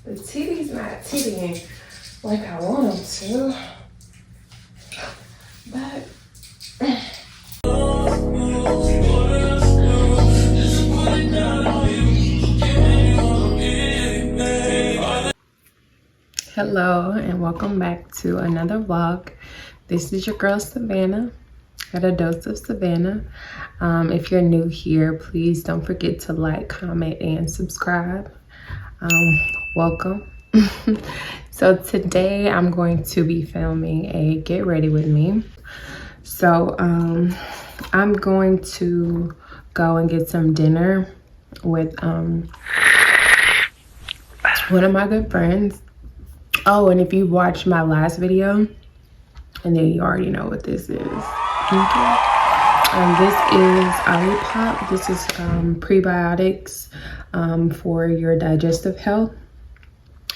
The titty's not tittying like I want them to. But hello and welcome back to another vlog. This is your girl Savannah at A Dose of Savannah. If you're new here, please don't forget to like, comment, and subscribe. Welcome. So today I'm going to be filming a get ready with me. So I'm going to go and get some dinner with one of my good friends. Oh, and if you watched my last video, and then you already know what this is. Okay. This is Olipop. This is prebiotics for your digestive health.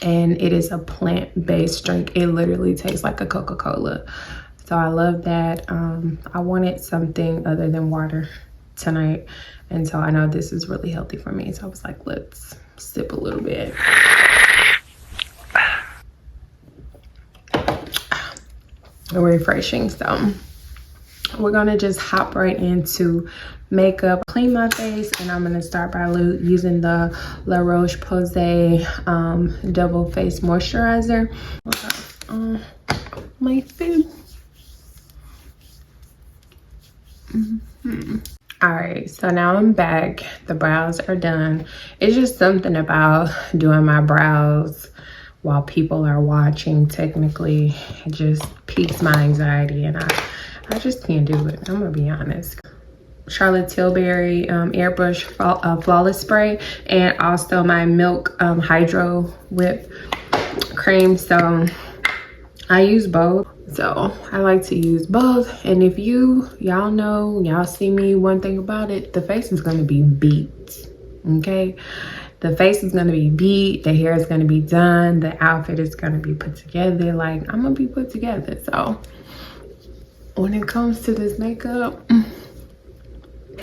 And it is a plant-based drink. It literally tastes like a Coca-Cola. So I love that. I wanted something other than water tonight. And so I know this is really healthy for me. So I was like, let's sip a little bit. Refreshing. So we're gonna just hop right into makeup, clean my face, and I'm gonna start by using the La Roche-Posay double face moisturizer my face. All right, so now I'm back. The brows are done. It's just something about doing my brows while people are watching. Technically, it just piques my anxiety, and I just can't do it. I'm gonna be honest. Charlotte Tilbury airbrush flawless spray, and also my Milk Hydro Whip cream. So I use both. So I like to use both. And if y'all know, y'all see me, one thing about it, the face is gonna be beat. Okay, the face is gonna be beat, the hair is gonna be done, the outfit is gonna be put together. Like, I'm gonna be put together. So when it comes to this makeup,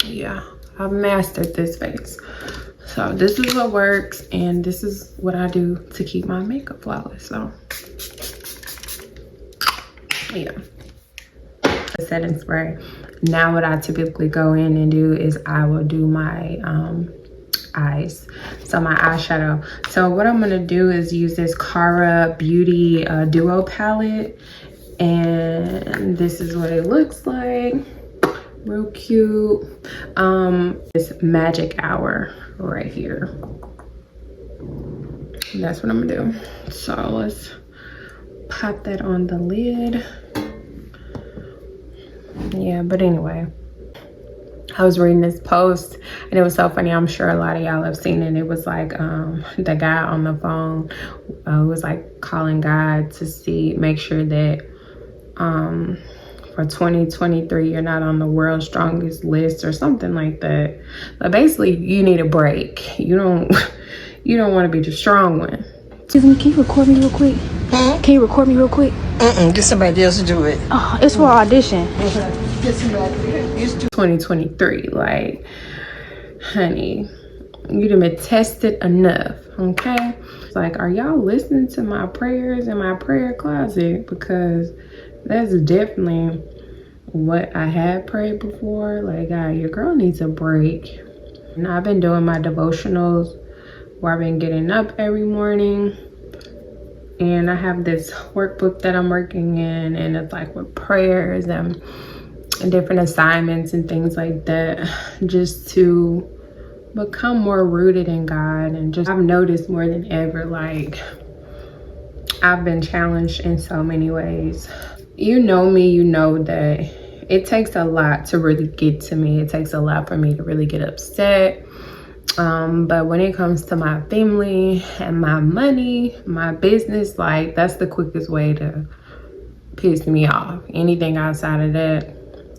yeah, I've mastered this face. So this is what works, and this is what I do to keep my makeup flawless. So yeah, the setting spray. Now what I typically go in and do is I will do my eyes, so my eyeshadow. So what I'm gonna do is use this Cara Beauty Duo palette, and this is what it looks like. Real cute. This Magic Hour right here. That's what I'm gonna do. So let's pop that on the lid. Yeah, but anyway, I was reading this post and it was so funny. I'm sure a lot of y'all have seen it. It was like the guy on the phone was like calling God to make sure that for 2023 you're not on the world's strongest list or something like that. But basically you need a break. You don't want to be the strong one. Excuse me, can you record me real quick? Hmm? Can you record me real quick? Get somebody else to do it. Oh, it's for audition. Get somebody else to do it. 2023, like, honey, you done been tested enough, okay? It's like, are y'all listening to my prayers in my prayer closet? Because that's definitely what I had prayed before. Like, God, your girl needs a break. And I've been doing my devotionals where I've been getting up every morning, and I have this workbook that I'm working in, and it's like with prayers and different assignments and things like that, just to become more rooted in God. And just, I've noticed more than ever, like, I've been challenged in so many ways. You know me, you know that it takes a lot to really get to me. It takes a lot for me to really get upset. But when it comes to my family and my money, my business, like, that's the quickest way to piss me off. Anything outside of that,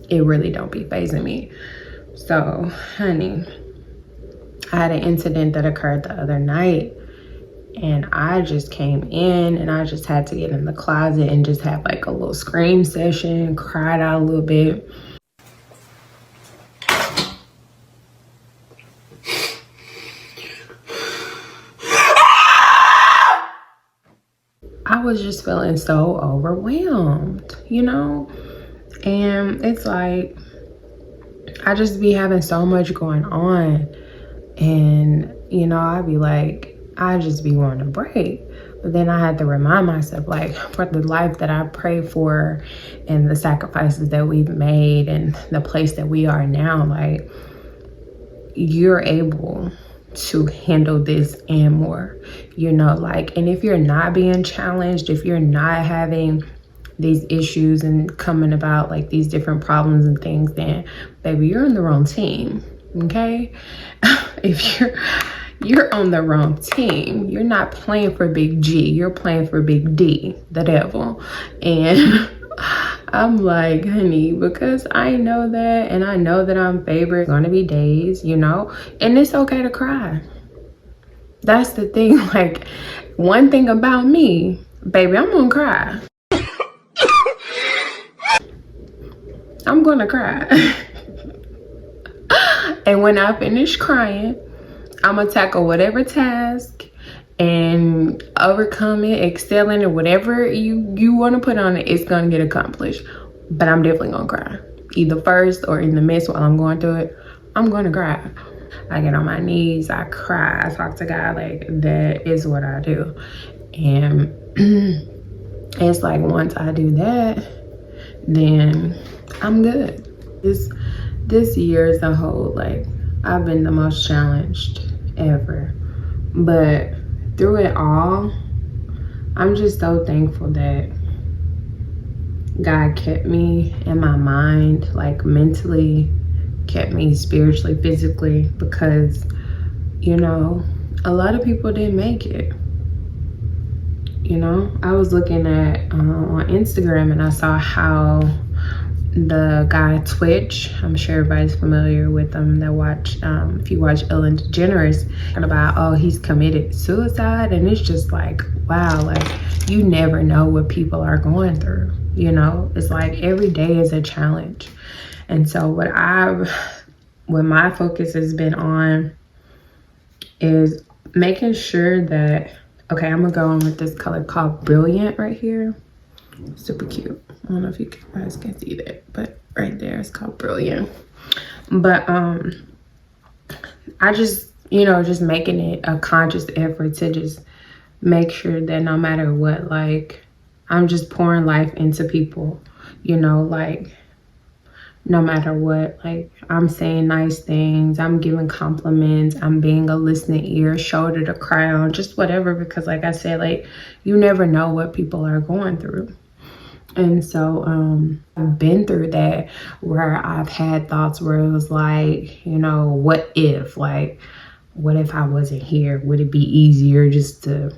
it really don't be fazing me. So, honey, I had an incident that occurred the other night, and I just came in and I just had to get in the closet and just have like a little scream session, cried out a little bit. I was just feeling so overwhelmed, you know? And it's like, I just be having so much going on. And, you know, I'd be like, I just be wanting a break. But then I had to remind myself, like, for the life that I pray for and the sacrifices that we've made and the place that we are now, like, you're able to handle this and more, you know, like, and if you're not being challenged, if you're not having these issues and coming about like these different problems and things, then baby, you're on the wrong team. Okay. If you're on the wrong team, you're not playing for big G, you're playing for big D, the devil. And I'm like, honey, because I know that, and I know that I'm favored. It's gonna be days, you know, and it's okay to cry. That's the thing. Like, one thing about me, baby, I'm gonna cry. I'm gonna cry. And when I finish crying, I'm gonna tackle whatever task and overcome it, excel in it, whatever you want to put on it, it's gonna get accomplished. But I'm definitely gonna cry, either first or in the midst while I'm going through it. I'm gonna cry. I get on my knees, I cry, I talk to God. Like, that is what I do. And it's like, once I do that, then I'm good. This year as a whole, like, I've been the most challenged ever. But through it all, I'm just so thankful that God kept me in my mind, like mentally, kept me spiritually, physically, because, you know, a lot of people didn't make it. You know, I was looking at on Instagram, and I saw how the guy Twitch, I'm sure everybody's familiar with them that watch, if you watch Ellen DeGeneres, and about, oh, he's committed suicide. And it's just like, wow, like, you never know what people are going through, you know? It's like every day is a challenge. And so what my focus has been on is making sure that, okay, I'm gonna go in with this color called Brilliant right here. Super cute. I don't know if you guys can see that, but right there, it's called Brilliant. But I just, you know, just making it a conscious effort to just make sure that no matter what, like, I'm just pouring life into people, you know, like, no matter what, like, I'm saying nice things, I'm giving compliments, I'm being a listening ear, shoulder to cry on, just whatever, because like I said, like, you never know what people are going through. And so I've been through that, where I've had thoughts where it was like, you know, what if, like, what if I wasn't here? Would it be easier just to,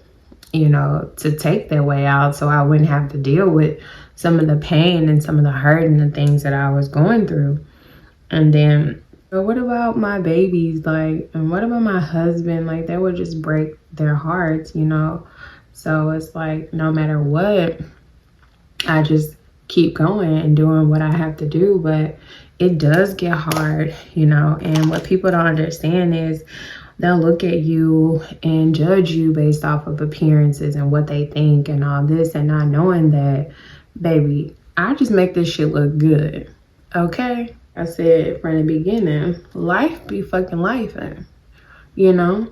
you know, to take their way out so I wouldn't have to deal with some of the pain and some of the hurt and the things that I was going through? And then, but what about my babies? Like, and what about my husband? Like, that would just break their hearts, you know? So it's like, no matter what, I just keep going and doing what I have to do. But it does get hard, you know? And what people don't understand is they'll look at you and judge you based off of appearances and what they think and all this, and not knowing that, baby, I just make this shit look good, okay? I said from the beginning, life be fucking life, you know?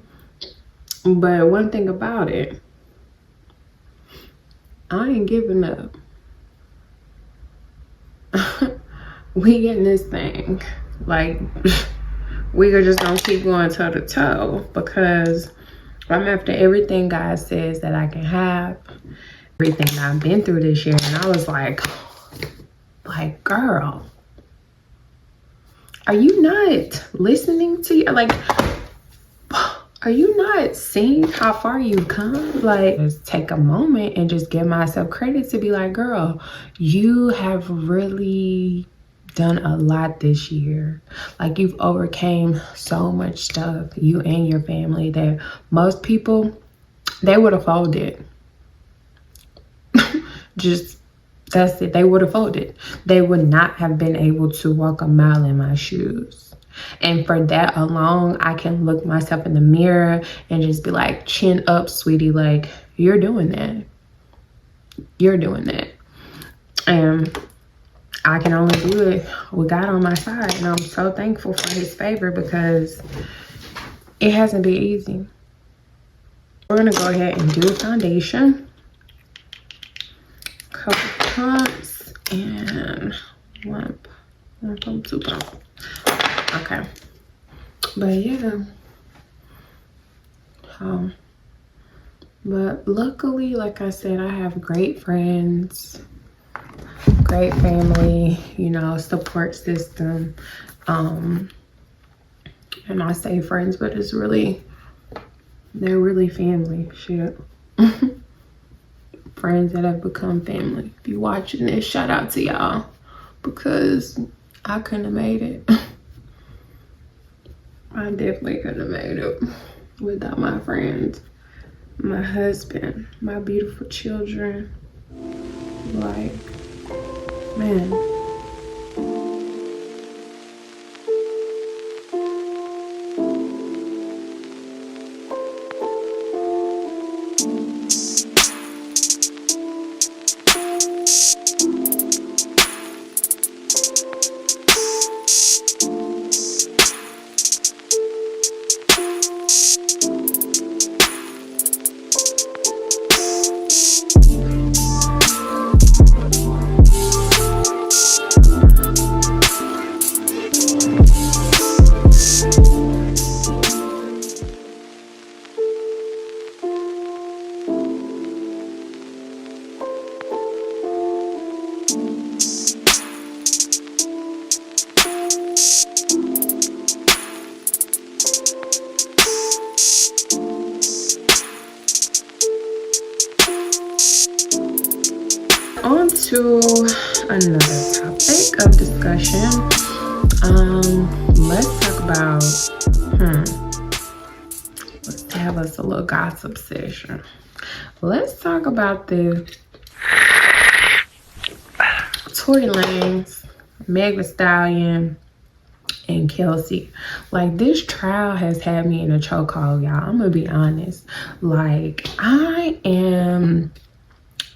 But one thing about it, I ain't giving up. We getting this thing. Like, we are just gonna keep going toe to toe, because I'm after everything God says that I can have, everything that I've been through this year. And I was like, girl, are you not listening to you? Like, are you not seeing how far you've come? Like, just take a moment and just give myself credit to be like, girl, you have really done a lot this year. Like, you've overcame so much stuff, you and your family, that most people, they would have folded. Just, that's it. They would have folded. They would not have been able to walk a mile in my shoes. And for that alone, I can look myself in the mirror and just be like, chin up, sweetie. Like, you're doing that. you're doing that. And I can only do it with God on my side. And I'm so thankful for his favor because it hasn't been easy. We're gonna go ahead and do a foundation. Couple pumps and one pump, 2 pump. Okay. But yeah. But luckily, like I said, I have great friends, great family, you know, support system. And I say friends, but it's really, they're really family. Shit. Friends that have become family. If you're watching this, shout out to y'all because I couldn't have made it. I definitely couldn't have made it without my friends, my husband, my beautiful children. Like, man. On to another topic of discussion. Let's talk about let's have us a little gossip session. Let's talk about the Tory Lanez, Meg Thee Stallion, and Kelsey. Like, this trial has had me in a chokehold, y'all. I'm gonna be honest. Like, I am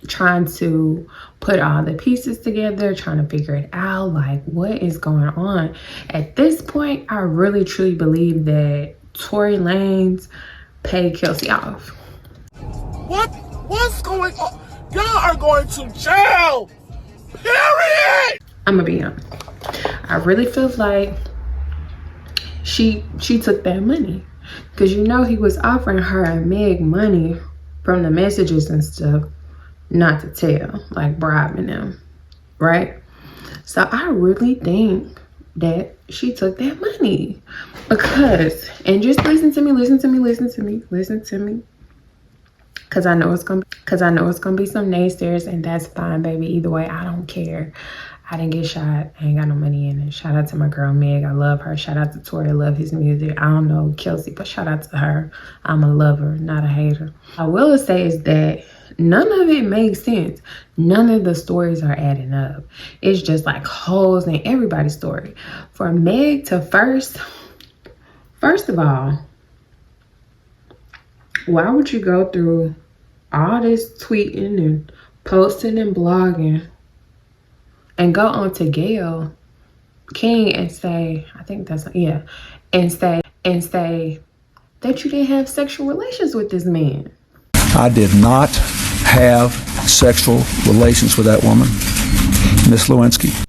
trying to put all the pieces together, trying to figure it out, like what is going on. At this point, I really truly believe that Tory Lanez paid Kelsey off. What's going on? Y'all are going to jail, period. I'm gonna be honest. I really feel like she took that money because, you know, he was offering her and Meg money from the messages and stuff not to tell, like bribing them, right? So I really think that she took that money because, and just listen to me, because I know it's gonna be some naysayers, and that's fine, baby. Either way, I don't care. I didn't get shot. I ain't got no money in it. Shout out to my girl Meg. I love her. Shout out to Tory. I love his music. I don't know Kelsey, but shout out to her. I'm a lover, not a hater. I will say is that none of it makes sense. None of the stories are adding up. It's just like holes in everybody's story. For Meg to first of all, why would you go through all this tweeting and posting and blogging and go on to Gayle King and say, I think that's, yeah, and say that you didn't have sexual relations with this man? I did not have sexual relations with that woman, Miss Lewinsky.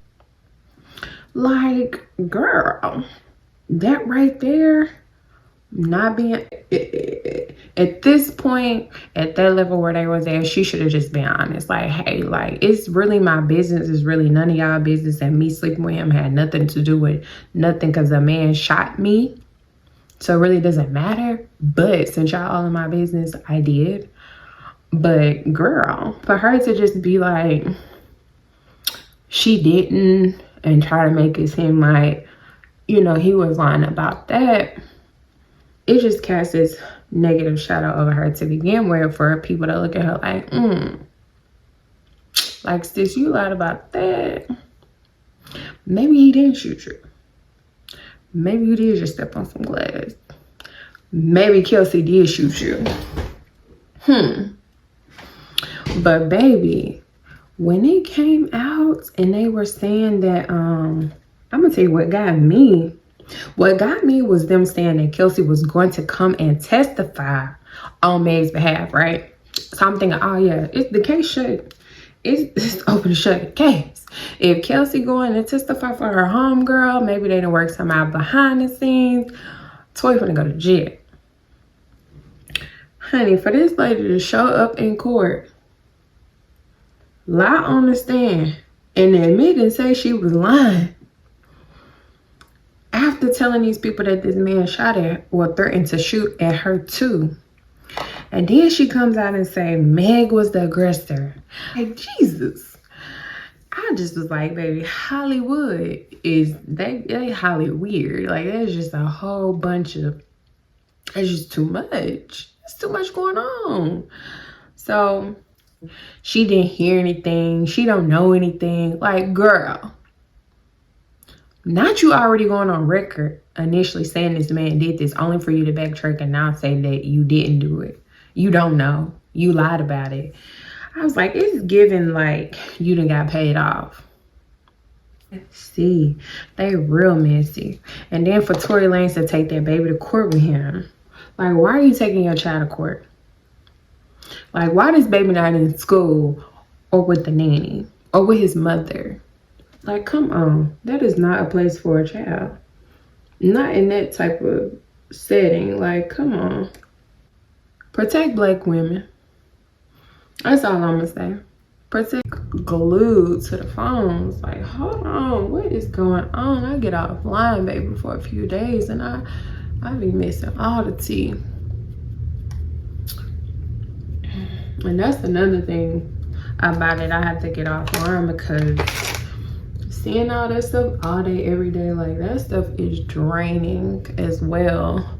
Like, girl, that right there, not being at this point, at that level where they was at, she should have just been honest. Like, hey, like, it's really my business. It's really none of y'all business, and me sleeping with him had nothing to do with nothing because a man shot me. So it really doesn't matter. But since y'all all in my business, I did. But girl, for her to just be like, she didn't, and try to make it seem like, you know, he was lying about that, it just casts this negative shadow over her to begin with, for people to look at her like, like, sis, you lied about that. Maybe he didn't shoot you. Maybe you did just step on some glass. Maybe Kelsey did shoot you. But baby, when it came out and they were saying that, I'm gonna tell you what got me. What got me was them saying that Kelsey was going to come and testify on Meg's behalf, right? So I'm thinking, oh yeah, it's the case shut. It's open to shut case. If Kelsey going to testify for her homegirl, maybe they done work something out behind the scenes. Toy gonna go to jail. Honey, for this lady to show up in court, lie on the stand, and admit and say she was lying after telling these people that this man shot at or threatened to shoot at her too. And then she comes out and say Meg was the aggressor. Like, Jesus. I just was like, baby, Hollywood is, they highly weird. Like, there's just a whole bunch of, it's just too much. It's too much going on. So she didn't hear anything. She don't know anything. Like, girl, not you already going on record initially saying this man did this only for you to backtrack and now say that you didn't do it. You don't know. You lied about it. I was like, it's given like you done got paid off. See, they real messy. And then for Tory Lanez to take that baby to court with him. Like, why are you taking your child to court? Like, why this baby not in school or with the nanny or with his mother? Like, come on. That is not a place for a child. Not in that type of setting. Like, come on. Protect Black women. That's all I'm gonna say. Protect. Glued to the phones. Like, hold on, what is going on? I get offline, baby, for a few days, and I be missing all the tea. And that's another thing about it. I have to get offline because seeing all that stuff all day, every day, like that stuff is draining as well.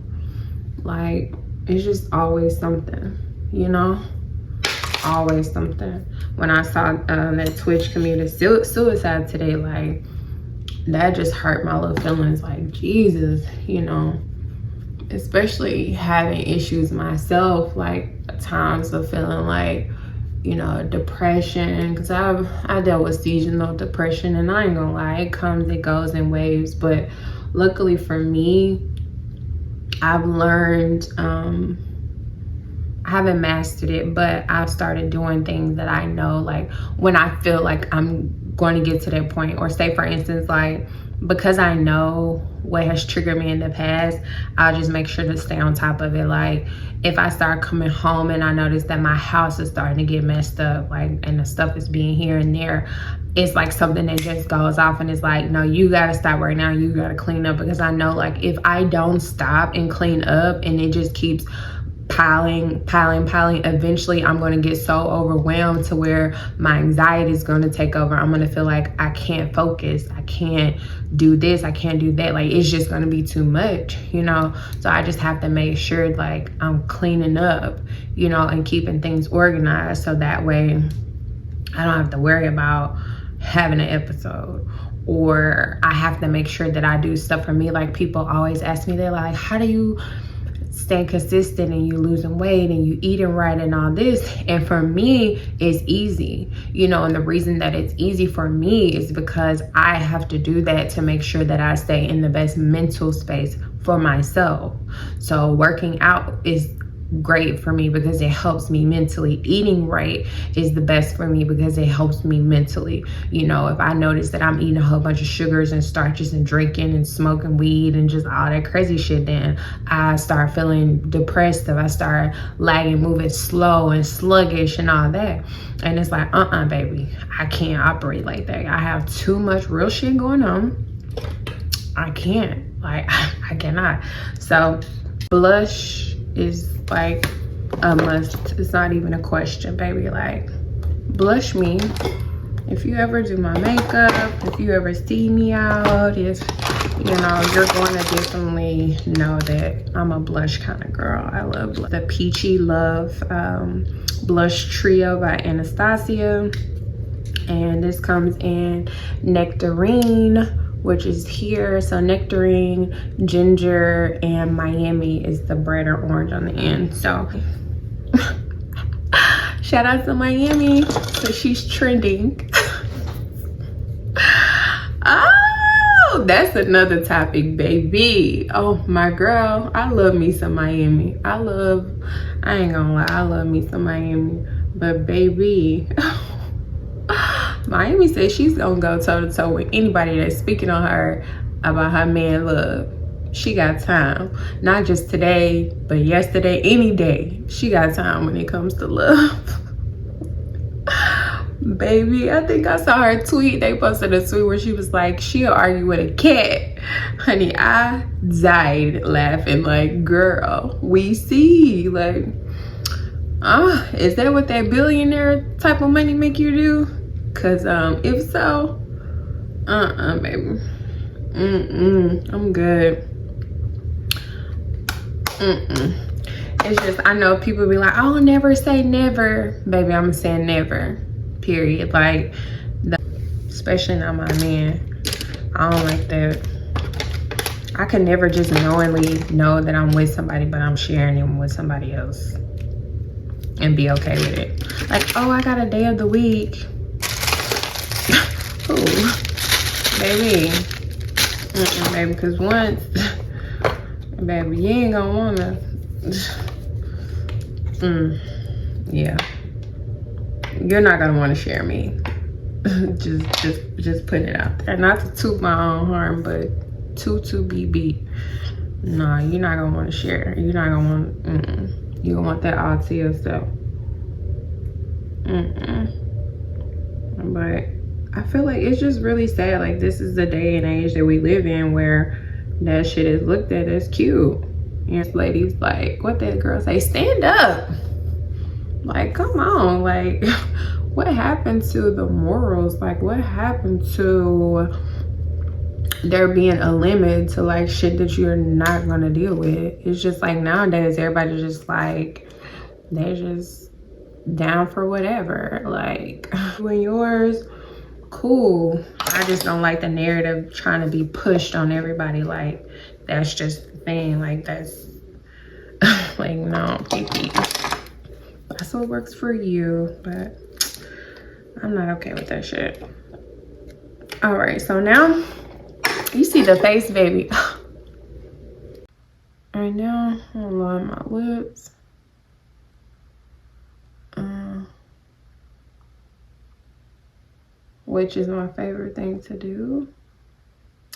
Like, it's just always something, you know? Always something. When I saw that Twitch committed suicide today, like, that just hurt my little feelings. Like, Jesus, you know? Especially having issues myself, like times of feeling like, you know, depression. Because I dealt with seasonal depression, and I ain't gonna lie, it comes, it goes in waves. But luckily for me, I've learned, I haven't mastered it, but I've started doing things that I know, like when I feel like I'm going to get to that point, or say for instance, like, because I know what has triggered me in the past, I'll just make sure to stay on top of it. Like, if I start coming home and I notice that my house is starting to get messed up, like, and the stuff is being here and there, it's like something that just goes off, and it's like, no, you gotta stop right now. You gotta clean up. Because I know, like, if I don't stop and clean up and it just keeps piling, eventually I'm going to get so overwhelmed to where my anxiety is going to take over. I'm going to feel like I can't focus, I can't do this, I can't do that. Like, it's just going to be too much, you know? So I just have to make sure, like, I'm cleaning up, you know, and keeping things organized, so that way I don't have to worry about having an episode. Or I have to make sure that I do stuff for me. Like, people always ask me, they're like, how do you stay consistent and you losing weight and you eating right and all this? And for me, it's easy, you know. And the reason that it's easy for me is because I have to do that to make sure that I stay in the best mental space for myself. So working out is great for me because it helps me mentally. Eating right is the best for me because it helps me mentally. You know, if I notice that I'm eating a whole bunch of sugars and starches and drinking and smoking weed and just all that crazy shit, then I start feeling depressed. If I start lagging, moving slow and sluggish and all that. And it's like, baby, I can't operate like that. I have too much real shit going on. I can't. Like, I cannot. So blush is like a must. It's not even a question, baby. Like, blush me. If you ever do my makeup, if you ever see me out, if you know, you're going to definitely know that I'm a blush kind of girl. I love the Peachy Love blush trio by Anastasia, and this comes in Nectarine, which is here. So Nectarine, Ginger, and Miami is the brighter orange on the end. So Shout out to Miami. So she's trending. Oh, that's another topic, baby. Oh, my girl. I love me some Miami. I ain't gonna lie, I love me some Miami. But baby, Miami says she's gonna go toe to toe with anybody that's speaking on her about her man love. She got time. Not just today, but yesterday, any day. She got time when it comes to love. Baby, I think I saw her tweet. They posted a tweet where she was like, she'll argue with a cat. Honey, I died laughing. Like, girl, we see. Like, is that what that billionaire type of money make you do? Cause if so, baby, I'm good. It's just, I know people be like, oh, never say never. Baby, I'm saying never, period. Like, especially not my man. I don't like that. I could never just knowingly know that I'm with somebody, but I'm sharing him with somebody else and be okay with it. Like, oh, I got a day of the week. Ooh, baby. Baby, because once, baby, you ain't gonna wanna. Yeah. You're not gonna wanna share me. just putting it out there. Not to toot my own horn, but to BB. No, you're not gonna wanna share. You're not gonna want, you gonna want that all to yourself. But I feel like it's just really sad. Like, this is the day and age that we live in where that shit is looked at as cute. And ladies, like, what that girl say? Stand up. Like, come on. Like, what happened to the morals? Like, what happened to there being a limit to, like, shit that you're not gonna deal with? It's just like nowadays, everybody's just like, they're just down for whatever. Like, when yours, cool. I just don't like the narrative trying to be pushed on everybody. Like, that's just the thing. Like, that's like, no, PP. That's what works for you, but I'm not okay with that shit. All right, so now you see the face, baby. Right now, I'm line my lips. Which is my favorite thing to do.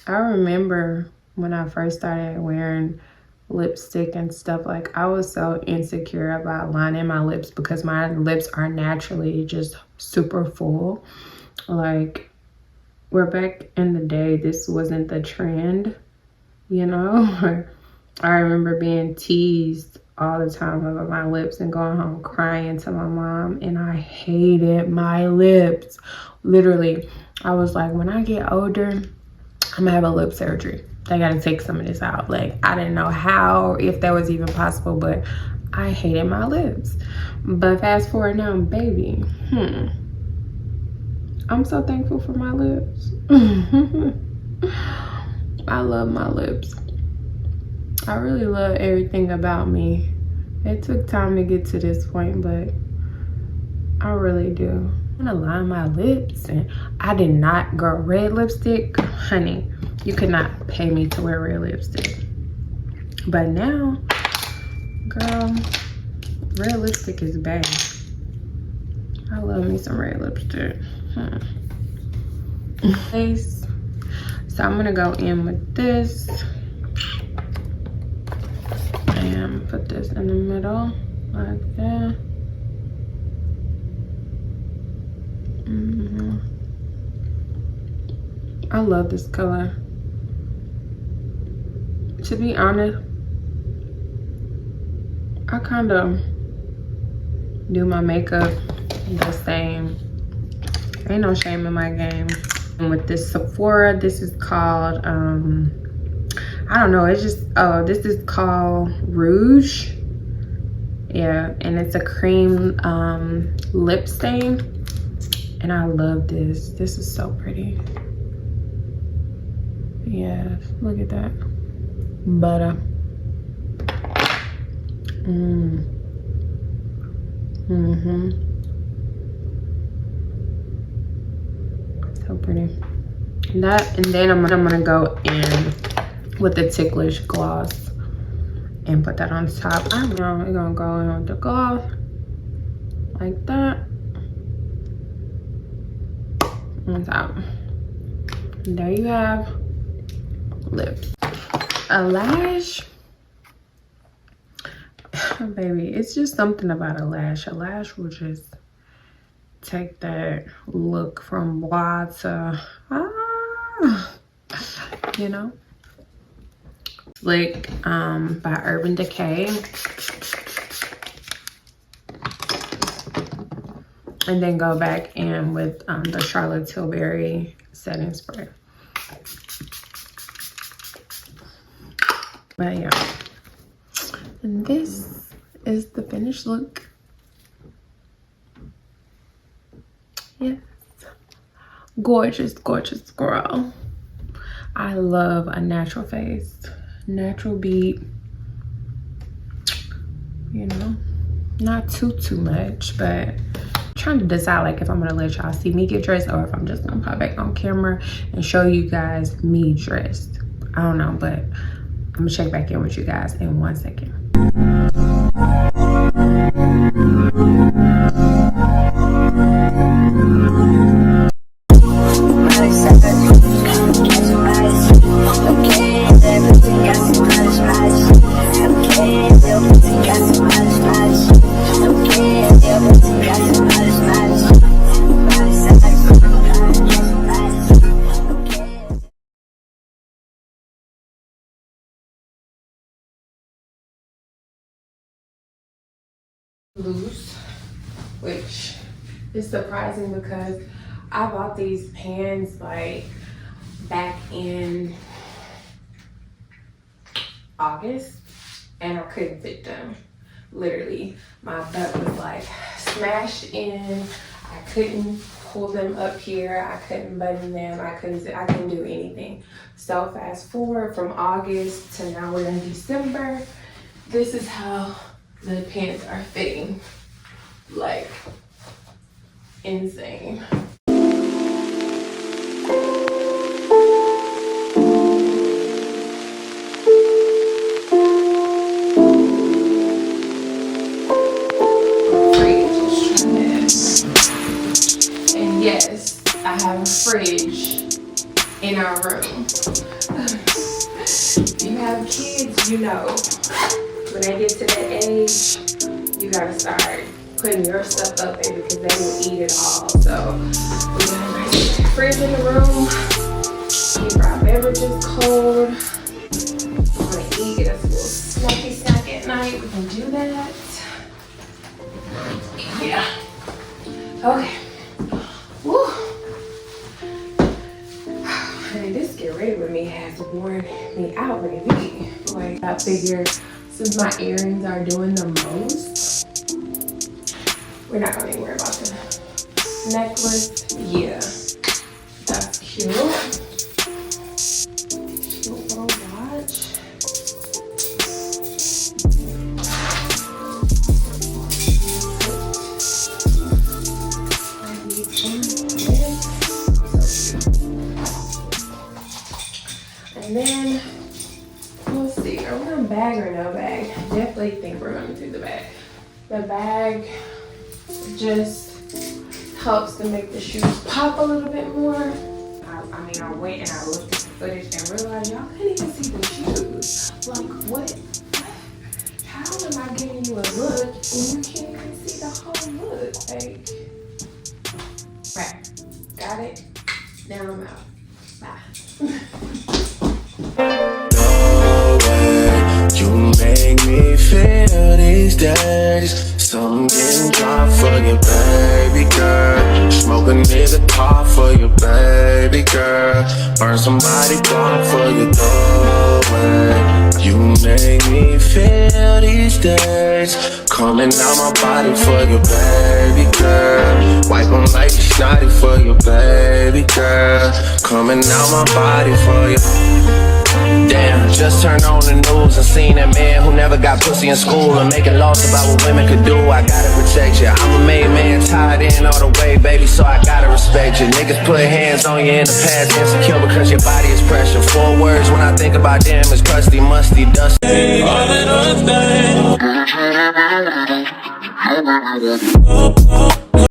I remember when I first started wearing lipstick and stuff, like, I was so insecure about lining my lips because my lips are naturally just super full. Like, where back in the day, this wasn't the trend, you know? I remember being teased all the time about my lips and going home crying to my mom, and I hated my lips. Literally, I was like, when I get older, I'm gonna have a lip surgery. They gotta take some of this out. Like, I didn't know how, if that was even possible, but I hated my lips. But fast forward now, baby, I'm so thankful for my lips. I love my lips. I really love everything about me. It took time to get to this point, but I really do. I'm gonna line my lips, and I did not go red lipstick. Honey, you could not pay me to wear red lipstick. But now, girl, red lipstick is bad. I love me some red lipstick. Face. So I'm gonna go in with this and put this in the middle like that. I love this color. To be honest, I kind of do my makeup the same. Ain't no shame in my game. And with this Sephora, this is called, I don't know, it's just, oh, this is called Rouge. Yeah, and it's a cream lip stain. And I love this. This is so pretty. Yes, look at that. Butter. pretty. That, and then I'm gonna go in with the Ticklish gloss and put that on top. I know we're gonna go in with the gloss like that on top. And there you have lips. A lash, baby, it's just something about a lash. A lash will just take that look from blah to you know. Slick by Urban Decay, and then go back in with the Charlotte Tilbury setting spray. But yeah, and this is the finished look. Yes, gorgeous, gorgeous girl. I love a natural face, natural beat, you know, not too much, but I'm trying to decide like if I'm gonna let y'all see me get dressed or if I'm just gonna pop back on camera and show you guys me dressed. I don't know, but I'm gonna check back in with you guys in 1 second. Loose, which is surprising because I bought these pants like back in August and I couldn't fit them. Literally, my butt was like smashed in. I couldn't pull them up here. I couldn't button them. I couldn't do anything. So fast forward from August to now we're in December. This is how the pants are fitting, like insane. And yes, I have a fridge in our room. If you have kids, you know. When they get to that age, you gotta start putting your stuff up there because they will eat it all. So we got a nice fridge in the room. Keep our beverages cold. Want to eat, get us a little snacky snack at night. We can do that. Yeah. Okay. Woo. Honey, this get ready with me has worn me out, baby. Like I figured, since my earrings are doing the most, we're not gonna even worry about the necklace. Yeah, that's cute. Cute little watch. And then we'll see, are we gonna bag or no bag? Definitely think we're gonna do the bag. The bag just helps to make the shoes pop a little bit more. I mean, I went and I looked at the footage and realized y'all can't even see the shoes. Like, what? How am I giving you a look and you can't even see the whole look? Like, right, got it? Now I'm out. Bye. You make me feel these days. Something getting dry for your baby girl. Smoke a nigga top for your baby girl. Burn somebody block for your doorway. You make me feel these days. Coming out my body for your baby girl. Wipe them like you snotty for your baby girl. Coming out my body for you. Damn, just turned on the news and seen that man who never got pussy in school and making laws about what women could do. I gotta protect you. I'm a made man, tied in all the way, baby, so I gotta respect you. Niggas put hands on you in the past, insecure because your body is pressure. 4 words when I think about them is crusty, musty, dusty. All in one thing.